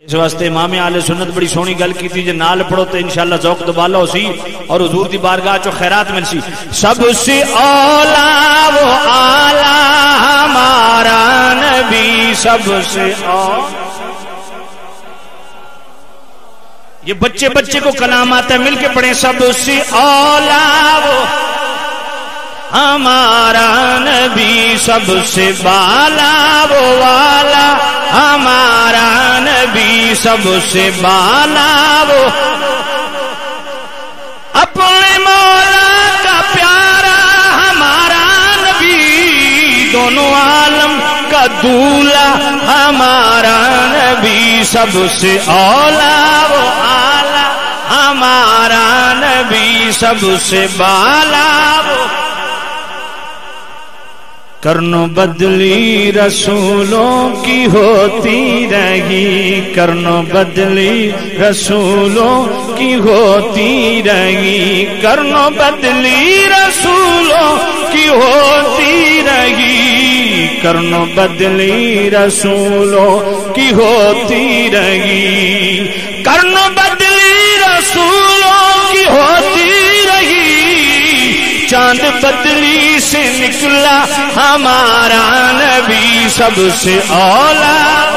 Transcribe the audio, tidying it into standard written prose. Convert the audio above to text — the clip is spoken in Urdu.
اس واسطے امام اہل سنت بڑی سونی گل کی تھی، جے نال پڑھو تو انشاءاللہ ذوق دوبالا ہو سی اور حضور دی بارگاہ چو خیرات مل سی۔ سب سے اولا وہ اعلی ہمارا نبی، سب سے اولا۔ یہ بچے بچے کو کلام آتا ہے، مل کے پڑھیں۔ سب سے اولا وہ ہمارا نبی، سب سے بالا وہ والا ہمارا نبی، سب سے بالا وہ اپنے مولا کا پیارا ہمارا نبی، دونوں عالم کا دولا ہمارا نبی، سب سے اولا وہ اعلی ہمارا نبی، سب سے بالا وہ۔ کرنو بدلی رسولوں کی ہوتی رہی، کرنو بدلی رسولوں کی ہوتی رہی، کرنو بدلی رسولوں کی ہوتی رہی، کرنو بدلی رسولوں کی ہوتی رہی، کرنو بدلی رسولوں کی ہوتی رہی، چاند بدلی سے نکلا ہمارا نبی، سب سے اولا